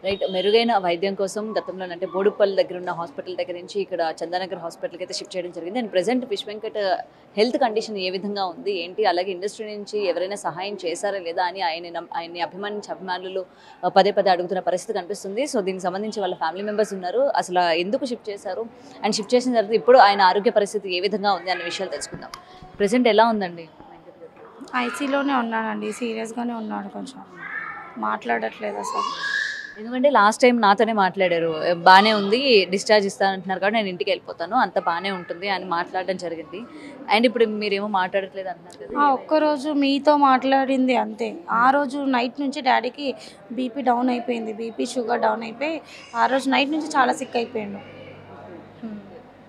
Right. మెరుగైన వైద్యం కోసం గతంలో అంటే బోడుప్పల్ దగ్గర ఉన్న హాస్పిటల్ దగ్గర నుంచి ఇక్కడ చందానగర్ హాస్పిటల్‌కి అయితే షిఫ్ట్ చేయడం జరిగింది. And present fish Venkat health condition ఏ విధంగా ఉంది? ఏంటి? అలాగే ఇండస్ట్రీ నుంచి ఎవరైనా సహాయం చేశారా లేదా అని ఆయన్ని అభిమానించే అభిమానులు పదే పదే అడుగుతున్న పరిస్థితి కనిపిస్తుంది. సో దీనికి సంబంధించి వాళ్ళ ఫ్యామిలీ మెంబర్స్ ఉన్నారు. అసలు ఎందుకు షిఫ్ట్ చేశారు? అండ్ షిఫ్ట్ చేసిన తర్వాత ఇప్పుడు ఆయన ఆరోగ్య పరిస్థితి ఏ విధంగా ఉంది అనే విషయాలు తెలుసుకుందాం. ప్రెజెంట్ ఎలా ఉందండి? ఐసీలోనే ఉన్నానండి. సీరియస్గానే ఉన్నాడు, కొంచెం మాట్లాడట్లేదు అసలు. ఎందుకంటే లాస్ట్ టైం నాతోనే మాట్లాడారు. బాగానే ఉంది, డిశ్చార్జ్ ఇస్తానంటున్నారు కాబట్టి నేను ఇంటికి వెళ్ళిపోతాను, అంత బాగానే ఉంటుంది అని మాట్లాడడం జరిగింది. అండ్ ఇప్పుడు మీరేమో మాట్లాడట్లేదు అంటున్నారు కదా. ఒక్కరోజు మీతో మాట్లాడింది అంతే. ఆ రోజు నైట్ నుంచి డాడీకి బీపీ డౌన్ అయిపోయింది, బీపీ షుగర్ డౌన్ అయిపోయి ఆ రోజు నైట్ నుంచి చాలా సిక్ అయిపోయాడు.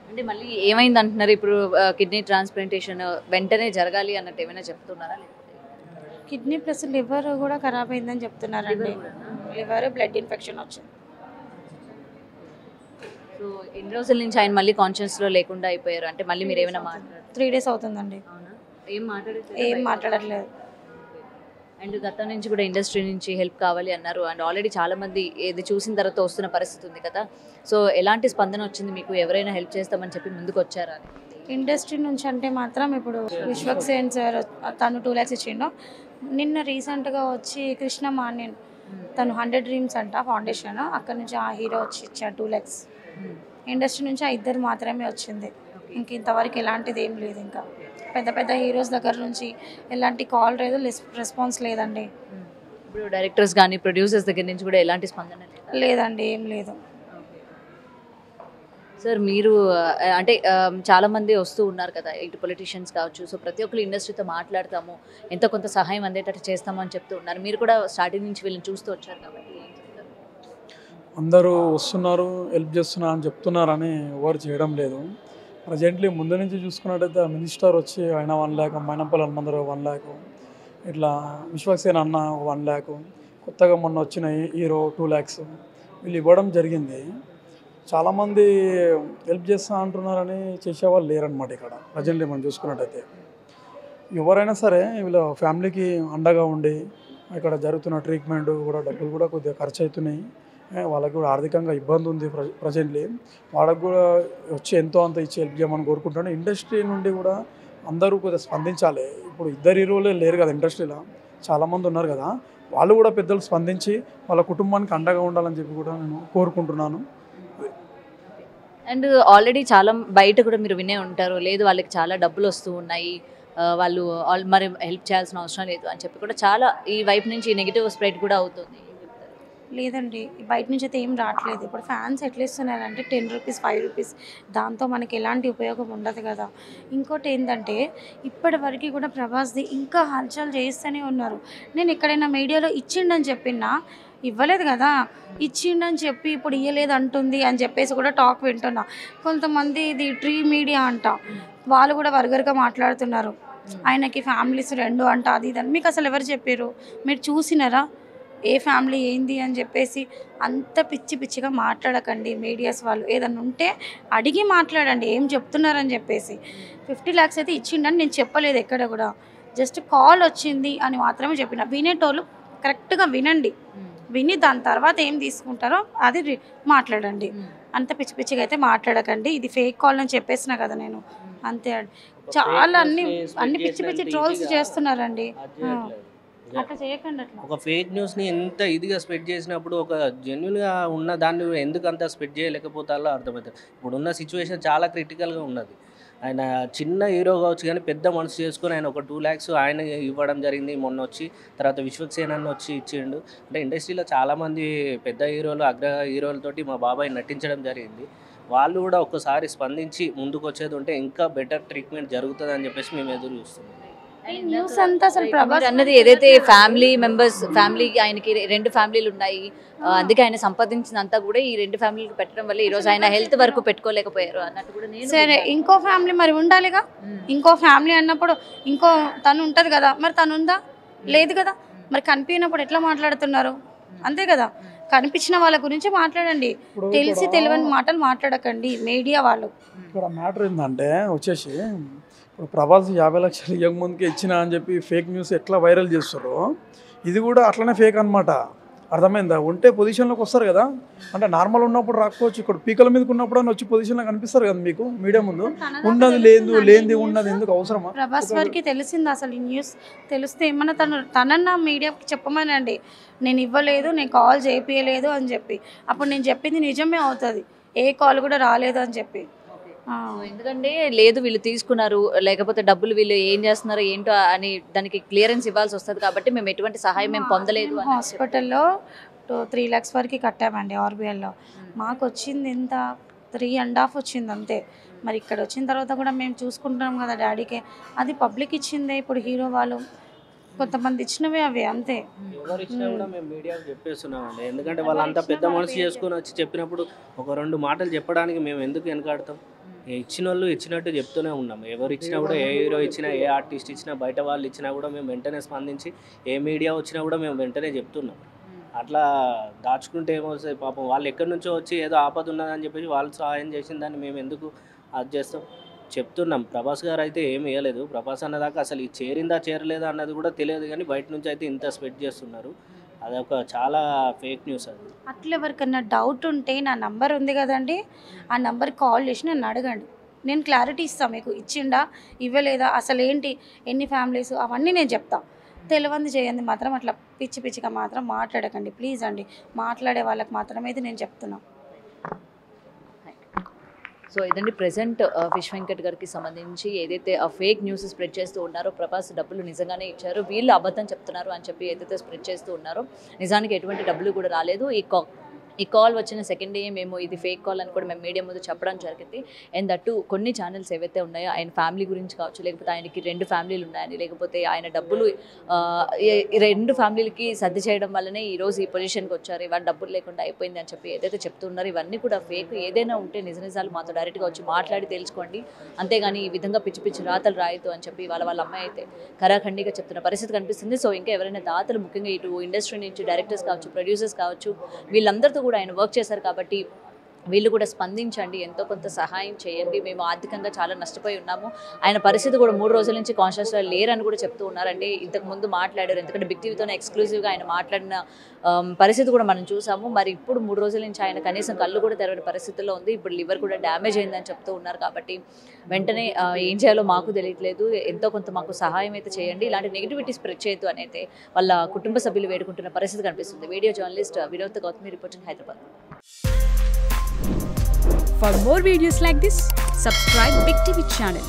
అంటే మళ్ళీ ఏమైంది అంటున్నారు ఇప్పుడు? కిడ్నీ ట్రాన్స్ప్లాంటేషన్ వెంటనే జరగాలి అన్నట్టు ఏమైనా చెప్తున్నారా? కిడ్నీ ప్లస్ లివర్ కూడా ఖరాబ్ అయిందని చెప్తున్నారండి. లివర్ బ్లడ్ ఇన్ఫెక్షన్ వచ్చింది. సో ఎన్ని రోజుల నుంచి ఆయన మళ్ళీ కాన్షియస్లో లేకుండా అయిపోయారు? అంటే మళ్ళీ మీరు ఏమైనా మాట్లాడారు? 3 days అవుతుందండి. ఏం మాట్లాడట్లేదు. అండ్ గతం నుంచి కూడా ఇండస్ట్రీ నుంచి హెల్ప్ కావాలి అన్నారు. అండ్ ఆల్రెడీ చాలామంది ఇది చూసిన తర్వాత వస్తున్న పరిస్థితి ఉంది కదా. సో ఎలాంటి స్పందన వచ్చింది మీకు? ఎవరైనా హెల్ప్ చేస్తామని చెప్పి ముందుకు వచ్చారా? ఇండస్ట్రీ నుంచి అంటే మాత్రం ఇప్పుడు విశ్వక్సేన్ సార్ తను 2 lakhs ఇచ్చిండు. నిన్న రీసెంట్గా వచ్చి కృష్ణ మాన్యన్ తను 100 Dreams అంట ఫౌండేషన్, అక్కడ నుంచి ఆ హీరో వచ్చి ఇచ్చాడు 2 lakhs. ఇండస్ట్రీ నుంచి ఆ ఇద్దరు మాత్రమే వచ్చింది. ఇంక ఇంతవరకు ఎలాంటిది ఏం లేదు. ఇంకా పెద్ద పెద్ద హీరోస్ దగ్గర నుంచి ఎలాంటి కాల్ లేదు, రెస్పాన్స్ లేదండి. ఇప్పుడు డైరెక్టర్స్ కానీ ప్రొడ్యూసర్స్ దగ్గర నుంచి కూడా ఎలాంటి స్పందన లేదండి, ఏం లేదు. సార్ మీరు అంటే చాలామంది వస్తూ ఉన్నారు కదా, ఇటు పొలిటీషియన్స్ కావచ్చు. సో ప్రతి ఒక్కరు ఇండస్ట్రీతో మాట్లాడతాము, ఎంతో కొంత సహాయం అందేటట్టు చేస్తాము అని చెప్తూ ఉన్నారు. మీరు కూడా స్టార్టింగ్ నుంచి వీళ్ళని చూస్తూ వచ్చారు కాబట్టి అందరూ వస్తున్నారు, హెల్ప్ చేస్తున్నారు అని చెప్తున్నారని ఎవరు చేయడం లేదు. ప్రజెంట్లీ ముందు నుంచి చూసుకున్నట్టయితే మినిస్టర్ వచ్చి ఆయన 1 lakh, మైనంపల్లి హనుమంతరావు 1 lakh, ఇట్లా విశ్వక్సేన్ అన్న 1 lakh, కొత్తగా మొన్న వచ్చిన హీరో 2 lakhs వీళ్ళు ఇవ్వడం జరిగింది. చాలామంది హెల్ప్ చేస్తా అంటున్నారని చేసేవాళ్ళు లేరనమాట ఇక్కడ ప్రజెంట్లీ మనం చూసుకున్నట్టయితే. ఎవరైనా సరే వీళ్ళ ఫ్యామిలీకి అండగా ఉండి ఇక్కడ జరుగుతున్న ట్రీట్మెంట్ కూడా డబ్బులు కూడా కొద్దిగా ఖర్చు అవుతున్నాయి. వాళ్ళకి కూడా ఆర్థికంగా ఇబ్బంది ఉంది ప్రజెంట్లీ. వాళ్ళకు కూడా వచ్చి ఎంతో అంత ఇచ్చి హెల్ప్ చేయమని కోరుకుంటాను. ఇండస్ట్రీ నుండి కూడా అందరూ కొద్దిగా స్పందించాలి. ఇప్పుడు 2 హీరోలే లేరు కదా ఇండస్ట్రీలో, చాలామంది ఉన్నారు కదా. వాళ్ళు కూడా పెద్దలు స్పందించి వాళ్ళ కుటుంబానికి అండగా ఉండాలని చెప్పి కూడా నేను కోరుకుంటున్నాను. అండ్ ఆల్రెడీ చాలా బయట కూడా మీరు వినే ఉంటారు, లేదు వాళ్ళకి చాలా డబ్బులు వస్తూ ఉన్నాయి, వాళ్ళు మరి హెల్ప్ చేయాల్సిన అవసరం లేదు అని చెప్పి కూడా చాలా ఈ వైపు నుంచి నెగిటివ్ స్ప్రెడ్ కూడా అవుతుంది. లేదండి, బయట నుంచి అయితే ఏం రావట్లేదు. ఇప్పుడు ఫ్యాన్స్ ఎట్లా ఇస్తున్నారంటే 10 రూపీస్ 5 రూపీస్, దాంతో మనకి ఎలాంటి ఉపయోగం ఉండదు కదా. ఇంకోటి ఏంటంటే ఇప్పటి కూడా ప్రభాస్ది ఇంకా హల్చల్ చేస్తూనే ఉన్నారు. నేను ఎక్కడైనా మీడియాలో ఇచ్చిండని చెప్పినా ఇవ్వలేదు కదా, ఇచ్చిండని చెప్పి ఇప్పుడు ఇవ్వలేదు అంటుంది అని చెప్పేసి కూడా టాక్ వింటున్నా. కొంతమంది ఇది ట్రీ మీడియా అంట, వాళ్ళు కూడా వర్గర్గా మాట్లాడుతున్నారు. ఆయనకి ఫ్యామిలీస్ 2 అంట, అది ఇది అని. మీకు అసలు ఎవరు చెప్పారు? మీరు చూసినారా ఏ ఫ్యామిలీ ఏంది అని చెప్పేసి? అంత పిచ్చి పిచ్చిగా మాట్లాడకండి మీడియాస్ వాళ్ళు. ఏదన్నా ఉంటే అడిగి మాట్లాడండి ఏం చెప్తున్నారని చెప్పేసి. 50 lakhs అయితే ఇచ్చిండని నేను చెప్పలేదు ఎక్కడ కూడా, జస్ట్ కాల్ వచ్చింది అని మాత్రమే చెప్పిన. వినేటోళ్ళు కరెక్ట్గా వినండి, విని దాని తర్వాత ఏం తీసుకుంటారో అది మాట్లాడండి. అంత పిచ్చి పిచ్చిగా అయితే మాట్లాడకండి. ఇది ఫేక్ కాల్ అని చెప్పేసిన కదా నేను, అంతే. చాలా అన్ని పిచ్చి పిచ్చి ట్రోల్స్ చేస్తున్నారండి. అట్లా చేయకండి. అట్లా ఒక ఫేక్ న్యూస్ని ఎంత ఇదిగా స్ప్రెడ్ చేసినప్పుడు ఒక జెన్యున్గా ఉన్న దాన్ని ఎందుకు అంత స్ప్రెడ్ చేయలేకపోతారో అర్థమవుతుంది. ఇప్పుడున్న సిచ్యువేషన్ చాలా క్రిటికల్గా ఉన్నది. ఆయన చిన్న హీరో కావచ్చు కానీ పెద్ద మనసు చేసుకొని ఆయన ఒక 2 lakhs ఆయన ఇవ్వడం జరిగింది. మొన్న వచ్చి తర్వాత విశ్వక్సేన్ అన్న వచ్చి ఇచ్చిండు. అంటే ఇండస్ట్రీలో చాలామంది పెద్ద హీరోలు అగ్ర హీరోలతోటి మా బాబాయ్ నటించడం జరిగింది. వాళ్ళు కూడా ఒక్కసారి స్పందించి ముందుకు వచ్చేది ఉంటే ఇంకా బెటర్ ట్రీట్మెంట్ జరుగుతుంది అని చెప్పేసి మేము ఎదురు చూస్తున్నాం. న్యూస్ అంతా అసలు ప్రభాస్ అన్నది ఏదైతే ఫ్యామిలీ మెంబర్స్, ఫ్యామిలీకి ఆయనకి 2 ఫ్యామిలీలు ఉన్నాయి, అందుకే ఆయన సంపాదించినంతా కూడా ఈ 2 ఫ్యామిలీకి పెట్టడం వల్ల ఈరోజు ఆయన హెల్త్ వరకు పెట్టుకోలేకపోయారు అన్నట్టు కూడా నేను. సరే, ఇంకో ఫ్యామిలీ మరి ఉండాలిగా. ఇంకో ఫ్యామిలీ అన్నప్పుడు ఇంకో తను ఉంటుంది కదా, మరి తను ఉందా? లేదు కదా. మరి కనిపించినప్పుడు ఎట్లా మాట్లాడుతున్నారు? అంతే కదా. కనిపించిన వాళ్ళ గురించి మాట్లాడండి, తెలిసి తెలియని మాటలు మాట్లాడకండి మీడియా వాళ్ళు. ఇక్కడ మ్యాటర్ ఏంటంటే వచ్చేసి ఇప్పుడు ప్రభాస్ 50 లక్షలు ఇవ్వక ముందుకే ఇచ్చిన అని చెప్పి ఫేక్ న్యూస్ ఎట్లా వైరల్ చేస్తారో ఇది కూడా అట్లనే ఫేక్ అనమాట. అర్థమైందా? ఉంటే పొజిషన్లోకి వస్తారు కదా, అంటే నార్మల్ ఉన్నప్పుడు రాకపోవచ్చు, ఇక్కడ పీకల మీదకి ఉన్నప్పుడు అని వచ్చి పొజిషన్లో కనిపిస్తారు కదా మీకు మీడియా ముందు. ఉన్నది లేనిది ఉన్నది ఎందుకు అవసరమా? ప్రభాస్ వారికి తెలిసింది అసలు ఈ న్యూస్ తెలిస్తే ఏమన్నా తనన్నా మీడియాకి చెప్పమనండి, నేను ఇవ్వలేదు, నేను కాల్ చేయించలేదు అని చెప్పి. అప్పుడు నేను చెప్పింది నిజమే అవుతుంది, ఏ కాల్ కూడా రాలేదు అని చెప్పి. ఎందుకంటే లేదు వీళ్ళు తీసుకున్నారు, లేకపోతే డబ్బులు వీళ్ళు ఏం చేస్తున్నారు ఏంటో అని దానికి క్లియరెన్స్ ఇవ్వాల్సి వస్తుంది కాబట్టి మేము ఎటువంటి సహాయం మేము పొందలేదు. హాస్పిటల్లో 3 lakhs వరకు కట్టామండి ఆర్బీఐలో. మాకు వచ్చింది ఎంత 3.5 వచ్చింది అంతే. మరి ఇక్కడ వచ్చిన తర్వాత కూడా మేము చూసుకుంటున్నాం కదా డాడీకి, అది పబ్లిక్ ఇచ్చిందే. ఇప్పుడు హీరో వాళ్ళు కొంతమంది ఇచ్చినవే అవి అంతే. ఎవరు ఇచ్చినా కూడా మేము మీడియాకు చెప్పేస్తున్నామండి, ఎందుకంటే వాళ్ళంతా పెద్ద మనసు చేసుకుని వచ్చి చెప్పినప్పుడు ఒక 2 మాటలు చెప్పడానికి మేము ఎందుకు వెనకాడతాం? ఇచ్చిన వాళ్ళు ఇచ్చినట్టు చెప్తూనే ఉన్నాం. ఎవరు ఇచ్చినా కూడా, ఏ హీరో ఇచ్చినా, ఏ ఆర్టిస్ట్ ఇచ్చినా, బయట వాళ్ళు ఇచ్చినా కూడా మేము వెంటనే స్పందించి, ఏ మీడియా వచ్చినా కూడా మేము వెంటనే చెప్తున్నాం. అట్లా దాచుకుంటే ఏమవుతుంది పాపం, వాళ్ళు ఎక్కడి నుంచో వచ్చి ఏదో ఆపద ఉన్నదని చెప్పేసి వాళ్ళు సహాయం చేసిన దాన్ని మేము ఎందుకు అది చేస్తాం? చెప్తున్నాం. ప్రభాస్ గారు అయితే ఏమి ఇవ్వలేదు. ప్రభాస్ అన్నదాకా అసలు ఇది చేరిందా చేరలేదా అన్నది కూడా తెలియదు, కానీ బయట నుంచి అయితే ఇంత స్ప్రెడ్ చేస్తున్నారు. అదొక చాలా ఫేక్ న్యూస్. అది అట్లా ఎవరికన్నా డౌట్ ఉంటే నా నంబర్ ఉంది కదండి, ఆ నంబర్కి కాల్ చేసి నన్ను అడగండి, నేను క్లారిటీ ఇస్తాను మీకు. ఇచ్చిండా ఇవ్వలేదా, అసలు ఏంటి, ఎన్ని ఫ్యామిలీస్, అవన్నీ నేను చెప్తాను. తెలియంది చేయండి మాత్రం, అట్లా పిచ్చిగా మాత్రం మాట్లాడకండి ప్లీజ్ అండి. మాట్లాడే వాళ్ళకి మాత్రమే ఇది నేను చెప్తున్నాను. సో ఇదండి ప్రెసెంట్ ఫిష్ వెంకట్ గారికి సంబంధించి ఏదైతే ఫేక్ న్యూస్ స్ప్రెడ్ చేస్తూ ఉన్నారో, ప్రభాస్ డబ్బులు నిజంగానే ఇచ్చారు, వీళ్ళు అబద్ధం చెప్తున్నారు అని చెప్పి ఏదైతే స్ప్రెడ్ చేస్తూ ఉన్నారో, నిజానికి ఎటువంటి డబ్బులు కూడా రాలేదు. ఈ కాల్ వచ్చిన సెకండ్ డే మేము ఇది ఫేక్ కాల్ అని కూడా మేము మీడియా ముందు చెప్పడం జరిగింది. అండ్ దట్టు కొన్ని ఛానల్స్ ఏవైతే ఉన్నాయో ఆయన ఫ్యామిలీ గురించి కావచ్చు, లేకపోతే ఆయనకి 2 ఫ్యామిలీలు ఉన్నాయని, లేకపోతే ఆయన డబ్బులు 2 ఫ్యామిలీలకి సర్ది చేయడం వల్లనే ఈరోజు ఈ పొజిషన్కి వచ్చారు, ఇవాళ డబ్బులు లేకుండా అయిపోయింది అని చెప్పి ఏదైతే చెప్తున్నారో ఇవన్నీ కూడా ఫేక్. ఏదైనా ఉంటే నిజాలు మాతో డైరెక్ట్గా వచ్చి మాట్లాడి తెలుసుకోండి, అంతేగాని ఈ విధంగా పిచ్చి రాతలు రాయొద్దు అని చెప్పి వాళ్ళ అమ్మాయి అయితే ఖరాఖండిగా చెప్తున్న పరిస్థితి కనిపిస్తుంది. సో ఇంకా ఎవరైనా దాతలు, ముఖ్యంగా ఇటు ఇండస్ట్రీ నుంచి డైరెక్టర్స్ కావచ్చు, ప్రొడ్యూసర్స్ కావచ్చు, వీళ్ళందరితో కూడా ఆయన వర్క్ చేశారు కాబట్టి వీళ్ళు కూడా స్పందించండి, ఎంతో కొంత సహాయం చేయండి. మేము ఆర్థికంగా చాలా నష్టపోయి ఉన్నాము. ఆయన పరిస్థితి కూడా 3 రోజుల నుంచి కాన్షియస్గా లేరని కూడా చెప్తూ ఉన్నారంటే ఇంతకుముందు మాట్లాడారు, ఎందుకంటే బిగ్ టీవీతోనే ఎక్స్క్లూజివ్గా ఆయన మాట్లాడిన పరిస్థితి కూడా మనం చూసాము. మరి ఇప్పుడు 3 రోజుల నుంచి ఆయన కనీసం కళ్ళు కూడా తెరవని పరిస్థితిలో ఉంది. ఇప్పుడు లివర్ కూడా డ్యామేజ్ అయిందని చెప్తూ ఉన్నారు కాబట్టి వెంటనే ఏం చేయాలో మాకు తెలియట్లేదు, ఎంతో కొంత మాకు సహాయం అయితే చేయండి, ఇలాంటి నెగిటివిటీ స్ప్రెడ్ చేయొద్దు అని అయితే వాళ్ళ కుటుంబ సభ్యులు వేడుకుంటున్న పరిస్థితి కనిపిస్తుంది. Video journalist Vinod Gautami reporting, Hyderabad. For more videos like this, subscribe Big TV channel.